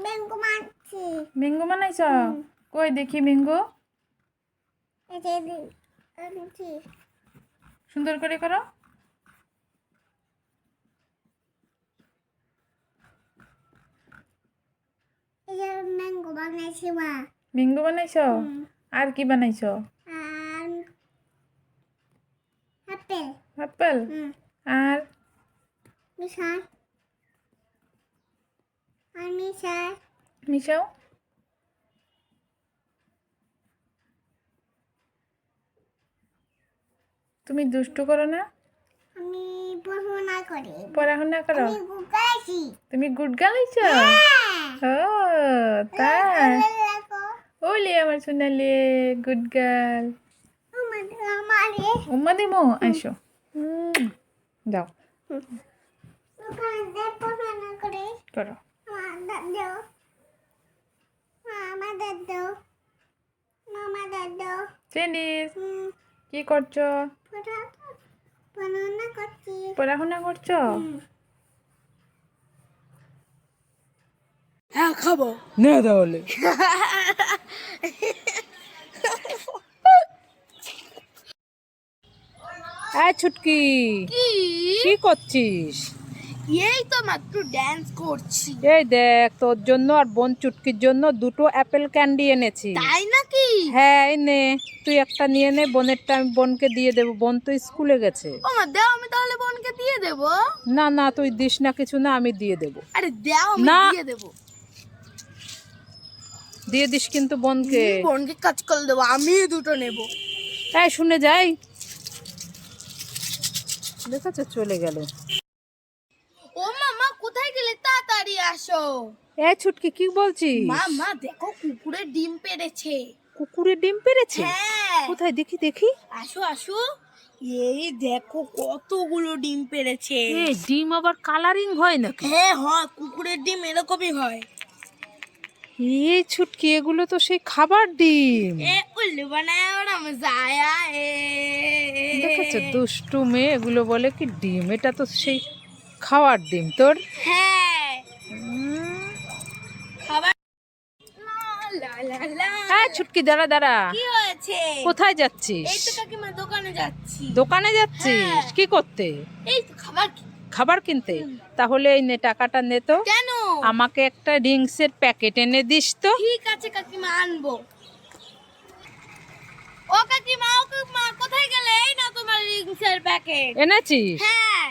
Mango বানাচ্ছি। Mango বানাইছ? কই দেখি ম্যাঙ্গো। সুন্দর করে করো। ম্যাঙ্গো বানাইছি মা। ম্যাঙ্গো বানাইছ? আর কি বানাইছ? আপেল। আপেল? আর মিশাই। আর মিশাই। মিশাও। তুমি দুষ্টু করো না? আমি পড়াশোনা করি। পড়াশোনা করো? আমি গুড গাইছি। তুমি গুড গাইছ? ও তাই? ওলে আমার সোনালি গুড গার্ল। উম্মা দিমো আইসো। যাও করো। চেনিস কি করছো? পড়াশোনা করছো? হ্যাঁ খাবো না তাহলে ছুটকি কি করছিস? এই তো মাত্র ড্যান্স করছি। এই দেখ তোর জন্য আর বোন চুটকির জন্য দুটো অ্যাপেল ক্যান্ডি এনেছি। তাই নাকি? হ্যাঁ এই নে, তুই একটা নিয়ে নে, বোনেরটা আমি বোনকে দিয়ে দেবো, বোন তো স্কুলে গেছে। ও মা দাও, আমি তাহলে বোনকে দিয়ে দেব। না না তুই দিস না কিছু, না আমি দিয়ে দেবো। আরে দাও, আমি না। দিয়ে দেব। দিয়ে দিস কিন্তু বোনকে। বোনকে কাজ করে দেবো, আমি দুটো নেব। এই শুনে যাই, দেখাচ্ছে চলে গেল। ও মামা কোথায় গেলে? তাড়াতাড়ি আসো। এই ছুটকি কি বলছিস? মা দেখো কুকুরের ডিম পেড়েছে। কুকুরের ডিম পেড়েছে? হ্যাঁ। কোথায় দেখি দেখি। আসো আসো, এই দেখো কতগুলো ডিম পেড়েছে। এই ডিম আবার কালারিং হয় নাকি? হ্যাঁ হয়, কুকুরের ডিম এরকমই হয়। এই ছুটকি এগুলো তো সেই খাবার ডিম। উল্লু বানায় ওরা মজা আয়া। দেখেছো দুষ্টু মেয়ে, এগুলো বলে কি ডিম, এটা তো সেই খাওয়ার ডিম তোর। হ্যাঁ খাবার। লা লা লা। হ্যাঁ ছুটকি দাঁড়া দাঁড়া, কি হয়েছে? কোথায় যাচ্ছিস? এই তো কাকিমা দোকানে যাচ্ছি। দোকানে যাচ্ছিস? হ্যাঁ। কি করতে? এই তো খাবার। খাবার কিনতে? তাহলে এই নে টাকাটা নে তো। কেন? আমাকে একটা রিংসের প্যাকেট এনে দিস তো। ঠিক আছে কাকিমা, আনবো। ও কাকিমা কোথায় গেলে? এই না তোমার রিংসের প্যাকেট। এনেছিস? হ্যাঁ।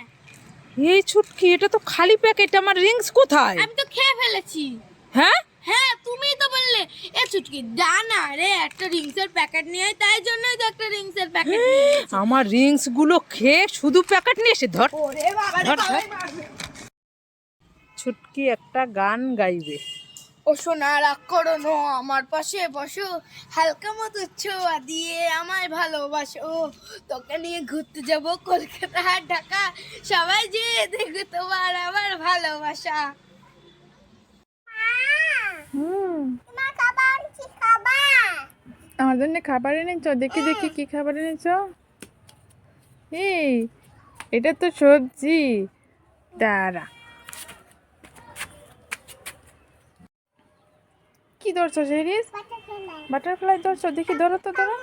এই ছুটকি এটা তো খালি প্যাকেট, আমার রিংস কোথায়? আমি তো খেয়ে ফেলেছি। হ্যাঁ হ্যাঁ তুমিই তো বললে এ চুটকি দানা রে একটা রিংসের প্যাকেট নিয়ে আয়, তাই জন্যই তো একটা রিংসের প্যাকেট নিয়ে এসেছি। আমার রিংস গুলো খেয়ে শুধু প্যাকেট নিয়ে এসে ধর। ওরে বাবা রে ধর, বাবা। ছুটকি একটা গান গাইবে। ও সোনা রাগ করো না, আমার পাশে বসো, হালকা মতো ছোঁয়া দিয়ে আমায় ভালোবাসো, তোকে নিয়ে ঘুরতে যাব কলকাতা ঢাকা, সবাই যে দেখো তোমার আমার ভালোবাসা। আমার জন্য খাবার এনেছো? দেখি দেখি কি খাবার এনেছো। এই এটা তো সবজি। দাঁড়া, কি ধরছো সেরিস? বাটারফ্লাই ধরছো? দেখি ধরো তো, ধরো।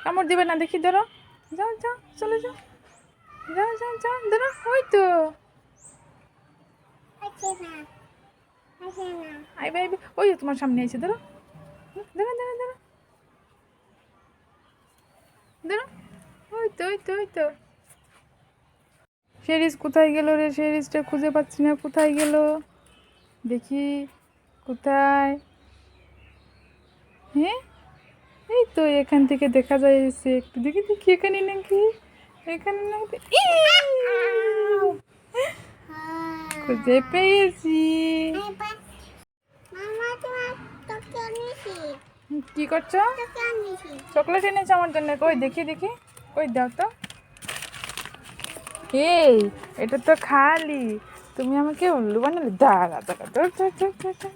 কামড় দিবে না, দেখি ধরো। যাও যাও চলে যাও, যাও যাও যাও ধরো। ওই তো আইবে আইবে, ওই তো তোমার সামনে এসে ধরো, ধরো ধরো ধরো ধরো। ওই তো ওই তো ওই তো। শেরিস কোথায় গেল রে? শেরিসটা খুঁজে পাচ্ছি না, কোথায় গেল দেখি, কোথায়? হ্যাঁ এই তো এখান থেকে দেখা যায় এসে, একটু দেখি দেখি এখানে নাকি, এখানে নাকি। খুঁজে পেয়েছি। কি করছো? চকলেট এনেছো আমার জন্য? কই দেখি দেখি, কই দাও তো। এই এটা তো খালি, তুমি আমাকে উল্লু বানালে। দাঁড়া দাঁড়া, ধর ধর ধর ধর।